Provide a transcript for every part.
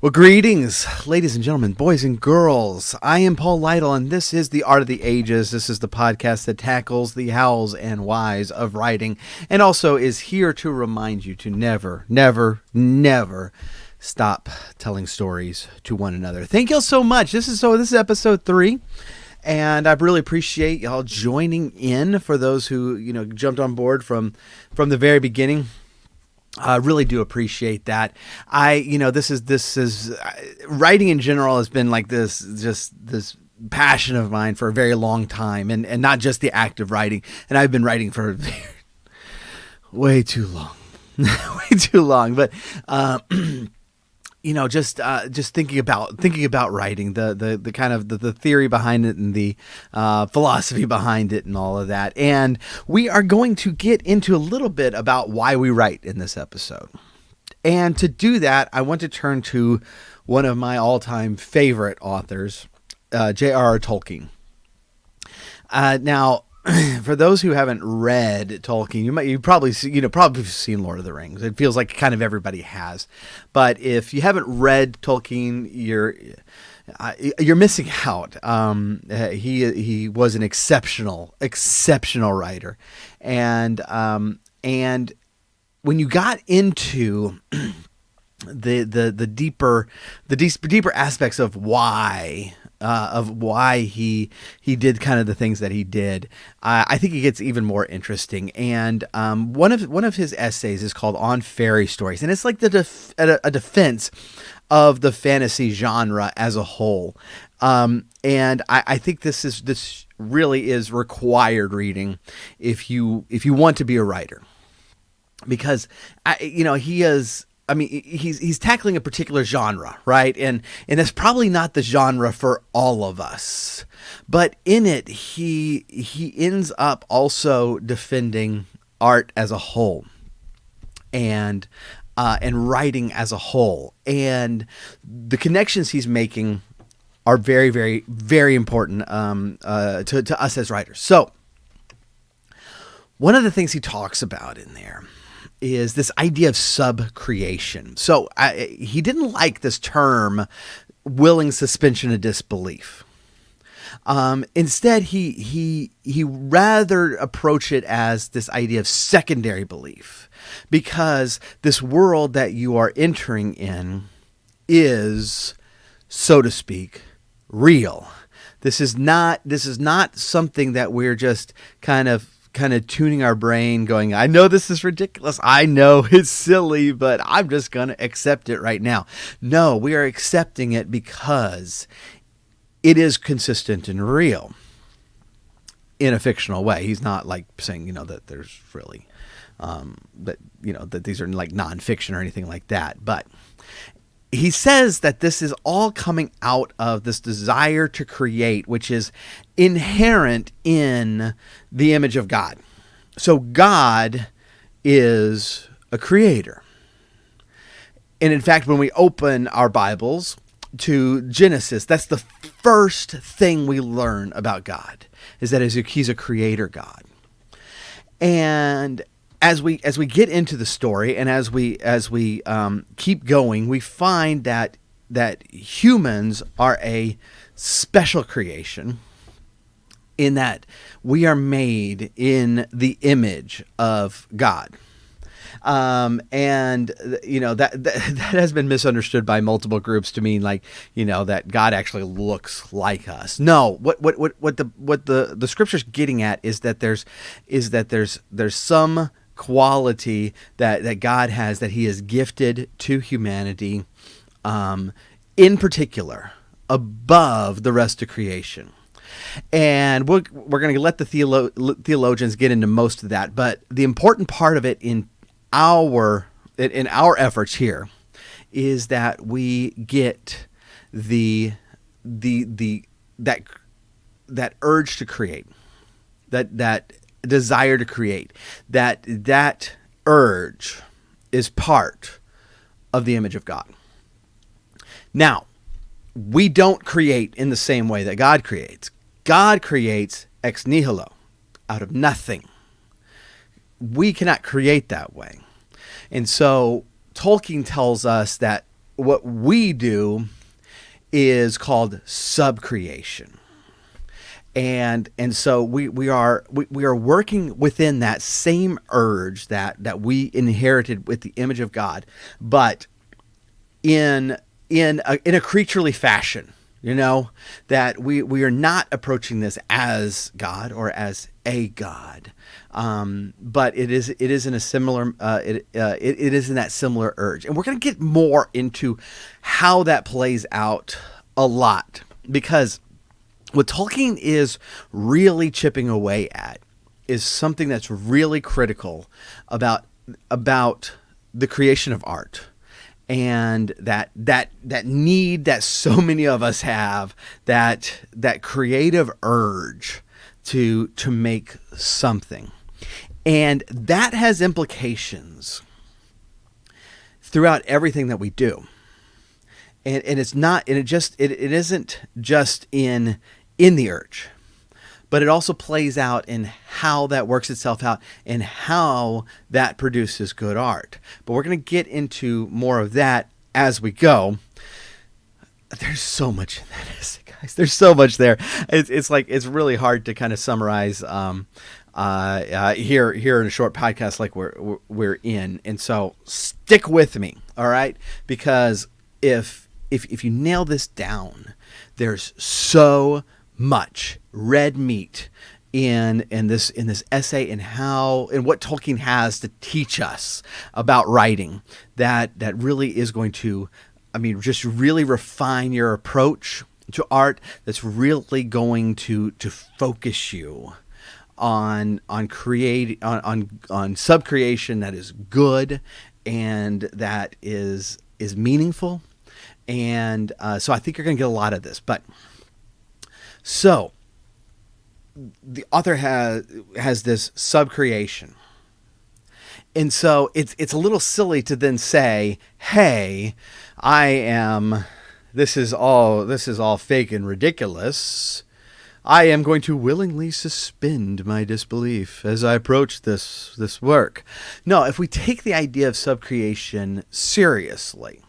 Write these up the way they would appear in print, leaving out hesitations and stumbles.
Well, greetings, ladies and gentlemen, boys and girls. I am Paul Lytle, and this is The Art of the Ages. This is the podcast that tackles the hows and whys of writing, and also is here to remind you to never, never, never stop telling stories to one another. Thank y'all so much. This is episode 3. And I really appreciate y'all joining in. For those who jumped on board from the very beginning, I really do appreciate that. This is writing in general has been like this passion of mine for a very long time, and not just the act of writing. And I've been writing for way too long, way too long. But just thinking about writing, the kind of the theory behind it, and the philosophy behind it, and all of that. And we are going to get into a little bit about why we write in this episode. And to do that, I want to turn to one of my all-time favorite authors, J.R.R. Tolkien. Now, for those who haven't read Tolkien, you've probably seen Lord of the Rings. It feels like kind of everybody has, but if you haven't read Tolkien, you're missing out. He was an exceptional writer, and when you got into the deeper aspects of why he did kind of the things that he did, I think it gets even more interesting. And one of his essays is called "On Fairy Stories," and it's like a defense of the fantasy genre as a whole. And I think this really is required reading if you want to be a writer, because he's tackling a particular genre, right? And that's probably not the genre for all of us. But in it, he ends up also defending art as a whole, and writing as a whole. And the connections he's making are very, very, very important to us as writers. So one of the things he talks about in there is this idea of sub-creation. So he didn't like this term, willing suspension of disbelief. Instead, he rather approach it as this idea of secondary belief, because this world that you are entering in is, so to speak, real. This is not something that we're just kind of tuning our brain, going, I know this is ridiculous, I know it's silly, but I'm just going to accept it right now. No, we are accepting it because it is consistent and real in a fictional way. He's not like saying, that there's really, that these are like nonfiction or anything like that. But he says that this is all coming out of this desire to create, which is inherent in the image of God. So God is a creator. And in fact, when we open our Bibles to Genesis, that's the first thing we learn about God, is that he's a creator God. And as we get into the story, and as we keep going, we find that humans are a special creation, in that we are made in the image of God. And that has been misunderstood by multiple groups to mean like, that God actually looks like us. No, what the scripture's getting at is that there's some quality that God has, that he has gifted to humanity, in particular, above the rest of creation. And we're going to let the theologians get into most of that, but the important part of it in our efforts here is that we get that urge to create, that desire to create, that urge is part of the image of God. Now, we don't create in the same way that God creates. God creates ex nihilo, out of nothing. We cannot create that way. And so Tolkien tells us that what we do is called subcreation. And so we are working within that same urge that we inherited with the image of God, but in a creaturely fashion. That we are not approaching this as God or as a God, but it is in a similar it is in that similar urge, and we're going to get more into how that plays out a lot, because what Tolkien is really chipping away at is something that's really critical about the creation of art, and that need that so many of us have, that creative urge to make something, and that has implications throughout everything that we do. And it's not, and it isn't just in the urge, but it also plays out in how that works itself out and how that produces good art. But we're going to get into more of that as we go. There's so much in that essay, guys. There's so much there. It's really hard to kind of summarize here in a short podcast like we're in. And so stick with me, all right? Because if you nail this down, there's so much red meat in this essay, and what Tolkien has to teach us about writing that really is going to, just really refine your approach to art. That's really going to focus you on subcreation that is good and that is meaningful. And so I think you're going to get a lot of this. But so the author has this subcreation. And so it's a little silly to then say, hey, this is all fake and ridiculous. I am going to willingly suspend my disbelief as I approach this work. No, if we take the idea of subcreation seriously,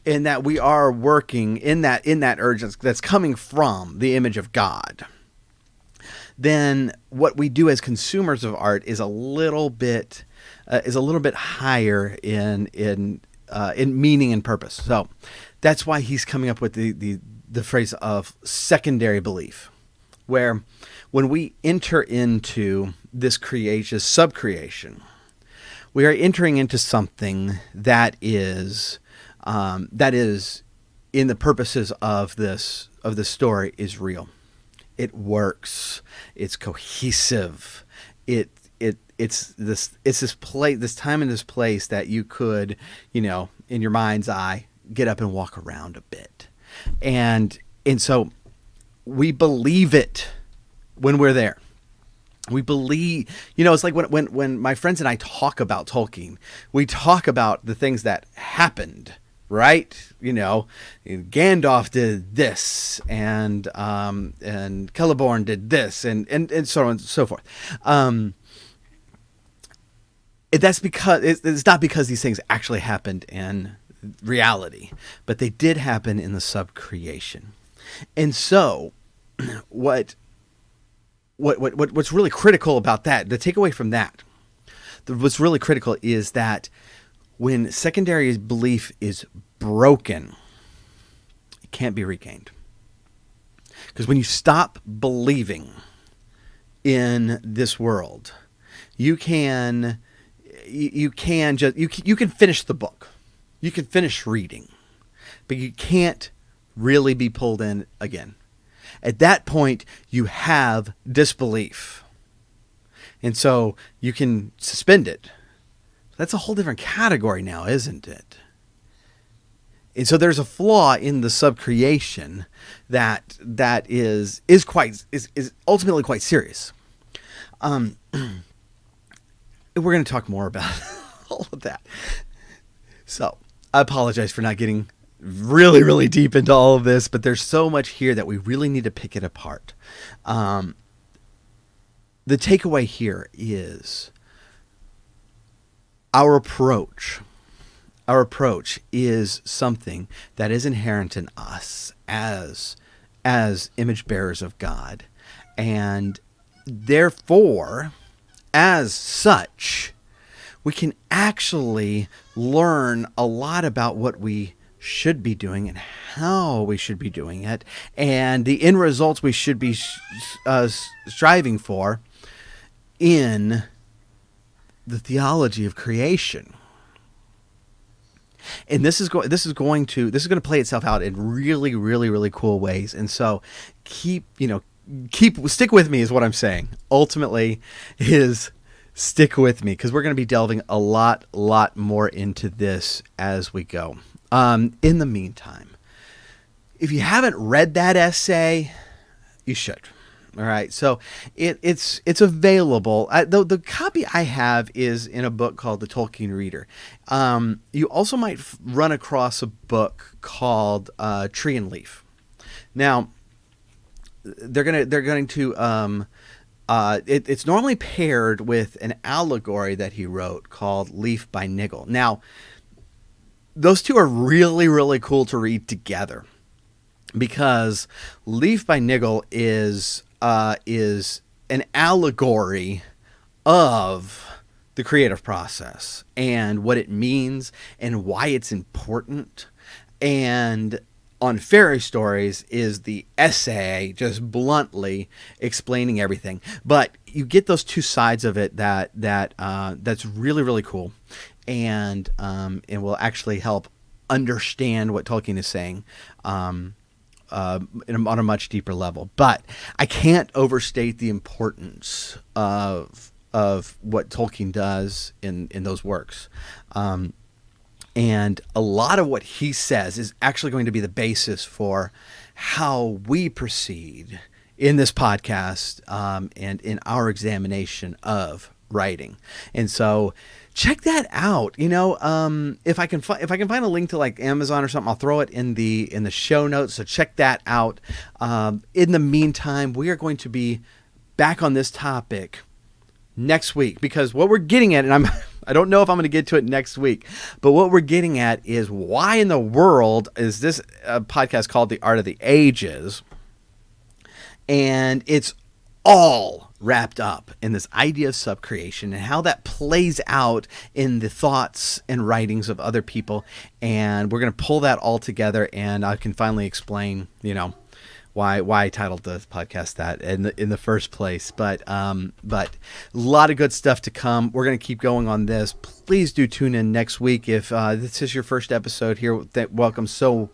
in that we are working in that urge that's coming from the image of God, then what we do as consumers of art is a little bit higher in meaning and purpose. So that's why he's coming up with the phrase of secondary belief, where when we enter into this subcreation, we are entering into something that is in the purposes of this story is real. It works. It's cohesive. It's this time and this place that you could, in your mind's eye, get up and walk around a bit. And so we believe it when we're there. We believe, it's like when my friends and I talk about Tolkien, we talk about the things that happened, right? Gandalf did this, and Celeborn did this, and so on and so forth. That's because it's not because these things actually happened in reality, but they did happen in the subcreation. And so what's really critical about that, the takeaway from that, what's really critical is that when secondary belief is broken, it can't be regained. Because when you stop believing in this world, you can finish the book. You can finish reading, but you can't really be pulled in again. At that point, you have disbelief. And so you can suspend it. That's a whole different category now, isn't it? And so there's a flaw in the subcreation that is ultimately quite serious. We're going to talk more about all of that. So I apologize for not getting really, really deep into all of this, but there's so much here that we really need to pick it apart. The takeaway here is our approach our approach is something that is inherent in us as image bearers of God. And therefore, as such, we can actually learn a lot about what we should be doing and how we should be doing it, and the end results we should be striving for in the theology of creation. And this is going to play itself out in really, really, really cool ways. And so stick with me is what I'm saying. Ultimately is stick with me, because we're going to be delving a lot more into this as we go. In the meantime, if you haven't read that essay, you should. All right, so it's available. The copy I have is in a book called The Tolkien Reader. You also might run across a book called Tree and Leaf. Now, they're going to it's normally paired with an allegory that he wrote called Leaf by Niggle. Now, those two are really, really cool to read together, because Leaf by Niggle is an allegory of the creative process and what it means and why it's important. And on Fairy Stories is the essay just bluntly explaining everything. But you get those two sides of it that's really, really cool, and will actually help understand what Tolkien is saying on a much deeper level. But I can't overstate the importance of what Tolkien does in those works. And a lot of what he says is actually going to be the basis for how we proceed in this podcast and in our examination of writing. And so check that out. If I can find a link to like Amazon or something, I'll throw it in the show notes. So check that out. In the meantime, we are going to be back on this topic next week, because what we're getting at, and I don't know if I'm going to get to it next week, but what we're getting at is, why in the world is this podcast called The Art of the Ages? And it's all wrapped up in this idea of subcreation and how that plays out in the thoughts and writings of other people. And we're going to pull that all together, and I can finally explain, why I titled the podcast that in the first place. But a lot of good stuff to come. We're going to keep going on this. Please do tune in next week. If this is your first episode here, welcome so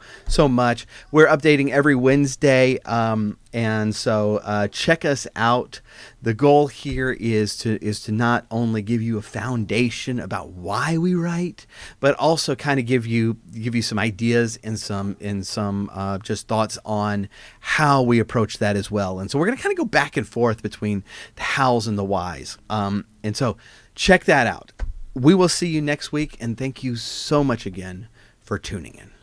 much. We're updating every Wednesday, and so check us out. The goal here is to not only give you a foundation about why we write, but also kind of give you some ideas and some just thoughts on how we approach that as well. And so we're going to kind of go back and forth between the hows and the whys. And so check that out. We will see you next week, and thank you so much again for tuning in.